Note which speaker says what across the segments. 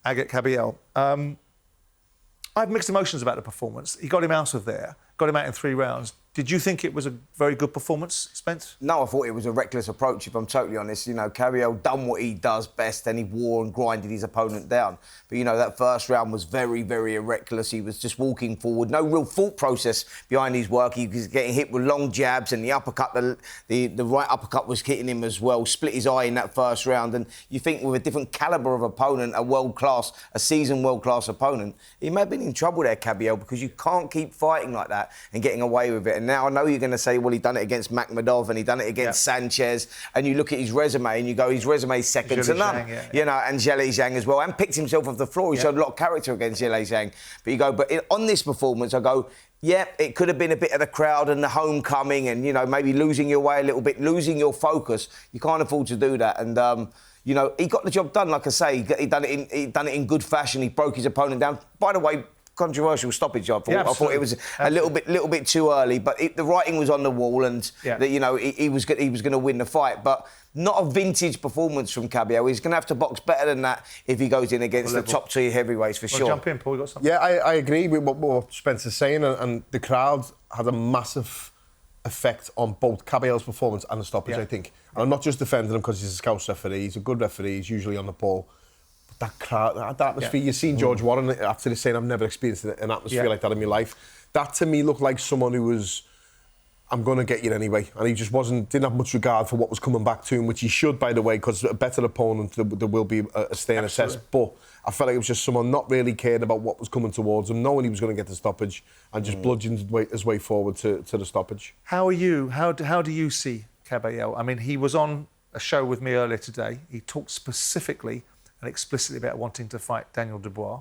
Speaker 1: Agit Kabayel. I have mixed emotions about the performance. He got him out of there, got him out in 3 rounds. Did you think it was a very good performance, Spence?
Speaker 2: No, I thought it was a reckless approach, if I'm totally honest. You know, Kabayel done what he does best and he wore and grinded his opponent down. But, you know, that first round was very, very reckless. He was just walking forward. No real thought process behind his work. He was getting hit with long jabs and the uppercut, the right uppercut was hitting him as well. Split his eye in that first round. And you think with a different calibre of opponent, a seasoned world-class opponent, he may have been in trouble there, Kabayel, because you can't keep fighting like that and getting away with it. And now I know you're going to say, well, he done it against Makhmudov and he done it against Sanchez, and you look at his resume and you go, his resume's second to none. You know, and Zhilei Zhang as well, and picked himself off the floor. He showed a lot of character against Zhilei Zhang. But you go, on this performance, I go, yeah, it could have been a bit of the crowd and the homecoming and, you know, maybe losing your way a little bit, losing your focus. You can't afford to do that. And, you know, he got the job done, like I say. He done it in good fashion. He broke his opponent down. By the way, controversial stoppage, I thought. I thought it was a little bit too early, but the writing was on the wall, and that, you know, he was going to win the fight. But not a vintage performance from Kabayel. He's going to have to box better than that if he goes in against the top 2 heavyweights for sure.
Speaker 1: Jump in, Paul. You got something?
Speaker 3: Yeah, I agree with what Spencer's saying, and the crowd had a massive effect on both Kabayel's performance and the stoppage. I think. And I'm not just defending him because he's a Scouse referee. He's a good referee. He's usually on the ball. That crowd, that atmosphere. You've seen George Warren after this saying, I've never experienced an atmosphere like that in my life. That to me looked like someone who was, I'm going to get you anyway. And he just didn't have much regard for what was coming back to him, which he should, by the way, because a better opponent, there will be a stern assess. But I felt like it was just someone not really caring about what was coming towards him, knowing he was going to get the stoppage, and just bludgeoned his way forward to the stoppage.
Speaker 1: How do you see Kabayel? I mean, he was on a show with me earlier today. He talked specifically and explicitly about wanting to fight Daniel Dubois.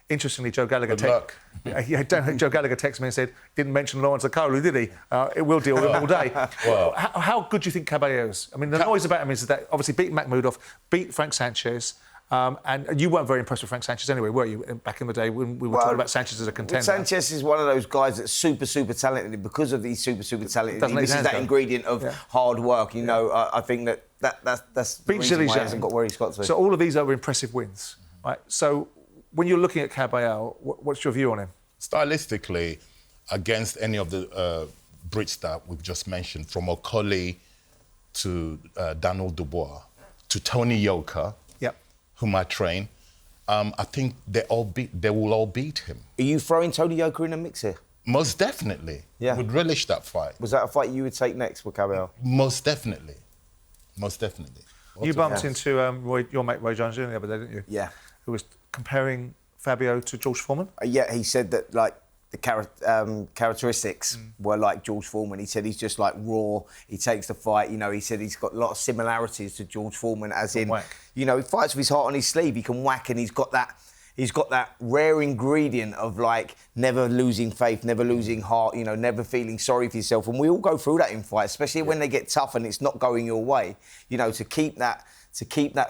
Speaker 1: Interestingly, Joe Gallagher texted me and said, didn't mention Lawrence Okoli, did he? We'll deal with him all day. Well, how good do you think Kabayel is? I mean, the noise about him is that obviously beat Makhmudov, beat Frank Sanchez, and you weren't very impressed with Frank Sanchez anyway, were you, back in the day when we were talking about Sanchez as a contender?
Speaker 2: Sanchez is one of those guys that's super, super talented. Because of these super, super talented, he misses that ingredient of hard work. You know, I think that's the reason why he hasn't got where he's got to.
Speaker 1: So all of these are impressive wins, right? So when you're looking at Kabayel, what's your view on him?
Speaker 4: Stylistically, against any of the Brits that we've just mentioned, from Okoli to Daniel Dubois to Tony Yoka, whom I train, I think they will all beat him. Are you throwing Tony Yoka in the mix here? Most definitely. Yeah. Would relish that fight. Was that a fight you would take next with Kabayel? Most definitely. Most definitely.
Speaker 1: You bumped into your mate Roy Jones the other day, didn't you? Yeah. Who was comparing Fabio to George Foreman?
Speaker 2: Yeah, he said that, like, the characteristics were like George Foreman. He said he's just like raw. He takes the fight. You know, he said he's got a lot of similarities to George Foreman, as in, you know, he fights with his heart on his sleeve. He can whack, and he's got that rare ingredient of, like, never losing faith, never losing heart. You know, never feeling sorry for yourself. And we all go through that in fights, especially when they get tough and it's not going your way. You know, to keep that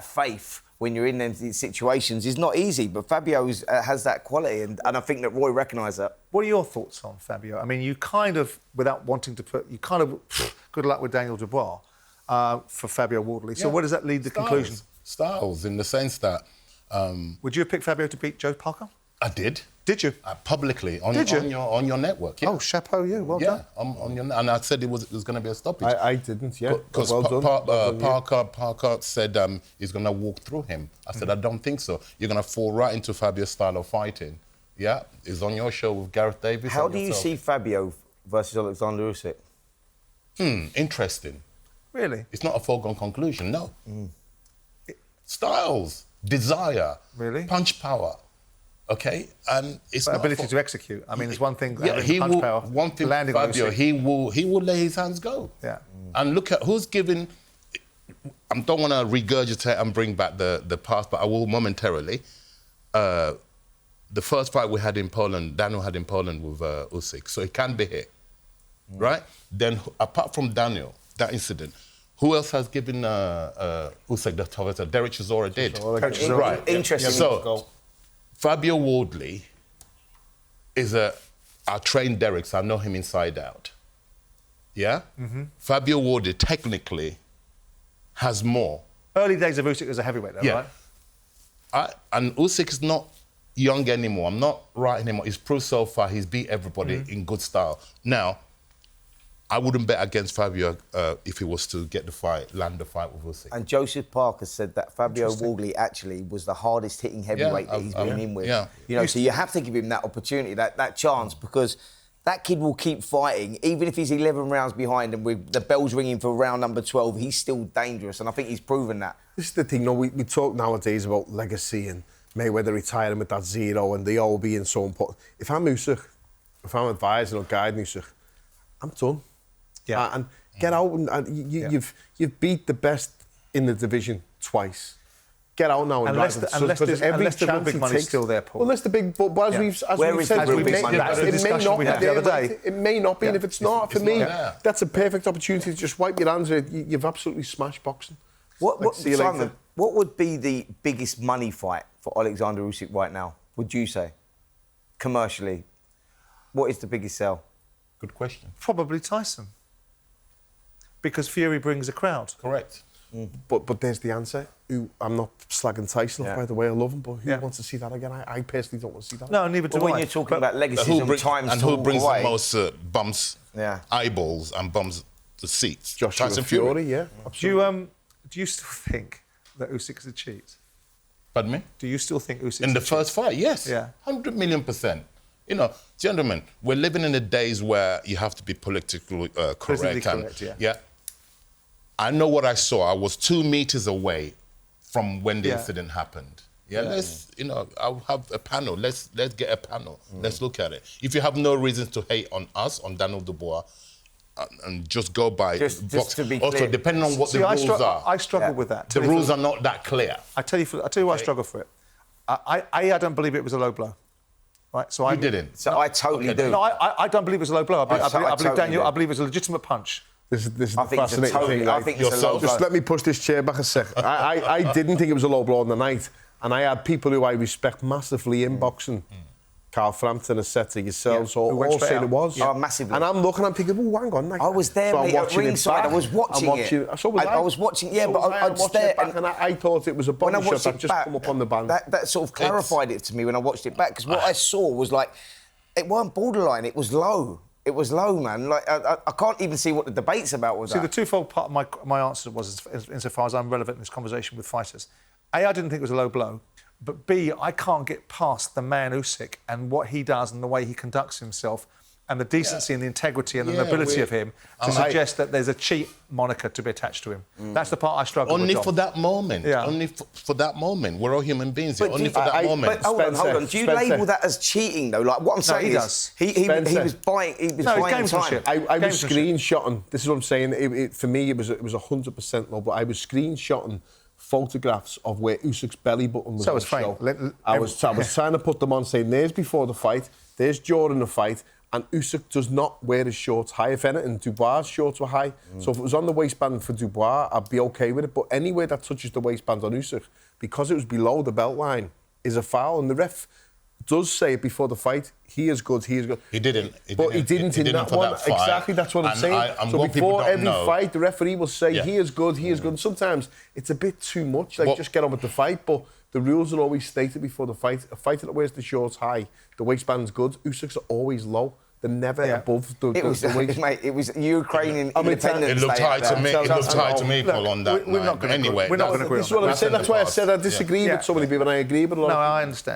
Speaker 2: faith when you're in these situations is not easy, but Fabio has that quality, and I think that Roy recognised that.
Speaker 1: What are your thoughts on Fabio? I mean, you kind of, without wanting to put, good luck with Daniel Dubois for Fabio Wardley. So where does that lead the conclusion?
Speaker 4: Styles, in the sense that...
Speaker 1: Would you have picked Fabio to beat Joe Parker?
Speaker 4: I did.
Speaker 1: Did you?
Speaker 4: Publicly, on your network, yeah.
Speaker 1: Oh, chapeau you, well done.
Speaker 4: On your, and I said it was going to be a stoppage.
Speaker 3: I didn't, yeah.
Speaker 4: Because Parker said he's going to walk through him. I said, I don't think so. You're going to fall right into Fabio's style of fighting. Yeah, it's on your show with Gareth Davis.
Speaker 2: How do you see Fabio versus Oleksandr Usyk?
Speaker 4: Interesting.
Speaker 1: Really?
Speaker 4: It's not a foregone conclusion, no. Styles, desire,
Speaker 1: really,
Speaker 4: punch power. Okay, and it's
Speaker 1: but ability to execute. I mean, there's one thing.
Speaker 4: Yeah, he
Speaker 1: punch
Speaker 4: will.
Speaker 1: Power,
Speaker 4: one thing,
Speaker 1: landing
Speaker 4: Fabio, he will let his hands go.
Speaker 1: Yeah.
Speaker 4: And look at who's giving. I don't want to regurgitate and bring back the past, but I will momentarily. The first fight we had in Poland, Daniel had in Poland with Usyk, so it can be hit, right? Then, apart from Daniel, that incident, who else has given Usyk the toughest? Derek Chisora did.
Speaker 2: Right. Interesting.
Speaker 4: So, Fabio Wardley is I trained Derek, so I know him inside out. Yeah? Fabio Wardley technically has more.
Speaker 1: Early days of Usyk as a heavyweight, though, right?
Speaker 4: And Usyk is not young anymore. I'm not right anymore. He's proved so far. He's beat everybody in good style. Now, I wouldn't bet against Fabio if he was to get the fight, land the fight with Usyk.
Speaker 2: And Joseph Parker said that Fabio Wardley actually was the hardest hitting heavyweight that he's been in with.
Speaker 4: Yeah.
Speaker 2: You know, so you have to give him that opportunity, that chance, because that kid will keep fighting, even if he's 11 rounds behind and with the bell's ringing for round number 12, he's still dangerous, and I think he's proven that.
Speaker 3: This is the thing, we talk nowadays about legacy and Mayweather retiring with that 0 and they all being so important. If I'm Usyk, if I'm advising or guiding Usyk, I'm done.
Speaker 1: Yeah.
Speaker 3: And get out and you've beat the best in the division twice. Get out now and
Speaker 1: unless the big money's still there, Paul.
Speaker 3: Well, unless the big, but as we've said, it may not be, and if it's not, for me, that's a perfect opportunity to just wipe your hands. You've absolutely smashed boxing.
Speaker 2: Simon, what would be the biggest money fight for Oleksandr Usyk right now, would you say? Commercially, what is the biggest sell?
Speaker 4: Good question.
Speaker 1: Probably Tyson. Because Fury brings a crowd.
Speaker 4: Correct.
Speaker 3: But there's the answer. I'm not slagging Tyson off, by the way, I love him, but who wants to see that again? I personally don't want to see that.
Speaker 1: No, neither do I.
Speaker 2: When you're talking about legacies and times
Speaker 4: and
Speaker 2: to
Speaker 4: who
Speaker 2: walk
Speaker 4: brings
Speaker 2: away,
Speaker 4: the most bumps, eyeballs and bums the seats?
Speaker 3: Joshua
Speaker 4: Tyson
Speaker 3: Fury, yeah.
Speaker 1: Do you still think that Usyk's a cheat?
Speaker 4: Pardon me?
Speaker 1: Do you still think Usyk's
Speaker 4: in the first fight? Yes.
Speaker 1: Yeah.
Speaker 4: 100 million%. You know, gentlemen, we're living in the days where you have to be politically correct. Yeah. I know what I saw. I was 2 meters away from when the incident happened. Let's, I'll have a panel. Let's get a panel. Let's look at it. If you have no reasons to hate on us, on Daniel Dubois, and just go by
Speaker 2: just to be
Speaker 4: also
Speaker 2: clear.
Speaker 4: Depending on what the rules are.
Speaker 1: I struggle with that.
Speaker 4: The rules are not that clear.
Speaker 1: I tell you why I struggle for it. I don't believe it was a low blow. Right, so
Speaker 4: you didn't.
Speaker 2: So I totally do.
Speaker 1: No, I don't believe it was a low blow. I believe Daniel.
Speaker 2: Do.
Speaker 1: I believe it was a legitimate punch.
Speaker 3: This is the fascinating thing.
Speaker 2: I think it's a low blow.
Speaker 3: Just let me push this chair back a sec. I didn't think it was a low blow on the night, and I had people who I respect massively in boxing. Carl Frampton, etc., yourselves, all saying it was.
Speaker 2: Oh, massively.
Speaker 3: And I'm looking, I'm thinking, oh, hang on.
Speaker 2: I was there, mate, at ringside. I was watching it.
Speaker 3: So was I.
Speaker 2: I was watching, but I was
Speaker 3: there. And I thought it was a body shot that just come up on the band.
Speaker 2: That sort of clarified it to me when I watched it back, because what I saw was like, it weren't borderline, it was low. It was low, man. Like I can't even see what the debate's about with that.
Speaker 1: See, the twofold part of my answer was, insofar as I'm relevant in this conversation with fighters, A, I didn't think it was a low blow, but B, I can't get past the man Usyk and what he does and the way he conducts himself and the decency and the integrity and the nobility of him to suggest that there's a cheat moniker to be attached to him. That's the part I struggle with.
Speaker 4: Only for that moment.
Speaker 1: Yeah.
Speaker 4: Only for that moment. We're all human beings here. Only for that moment.
Speaker 2: But hold on. Do you label that as cheating, though? Like, what I'm saying is... He was buying time.
Speaker 3: I was screenshotting. This is what I'm saying. For me, it was 100% low, but I was screenshotting photographs of where Usyk's belly button was.
Speaker 1: So was Frank.
Speaker 3: I was trying to put them on, saying there's before the fight, there's during the fight, and Usyk does not wear his shorts high. If anything, Dubois' shorts were high. So if it was on the waistband for Dubois, I'd be okay with it. But anywhere that touches the waistband on Usyk, because it was below the belt line, is a foul. And the ref does say it before the fight, he is good.
Speaker 4: He didn't.
Speaker 3: But he didn't in that one. Exactly, that's what I'm saying. So before every fight, the referee will say, he is good, he is good. And sometimes it's a bit too much, like just get on with the fight. But the rules are always stated before the fight. A fighter that wears the shorts high, the waistband's good. Usyk's are always low. They're never above the waist.
Speaker 2: Mate, it was Ukrainian independence.
Speaker 4: It looked high to me. It looked high to me, Paul, on that.
Speaker 1: We're not going to agree.
Speaker 3: This is what I'm saying. That's why I said I disagree with so many people, and I agree with a lot of people.
Speaker 1: No, I understand.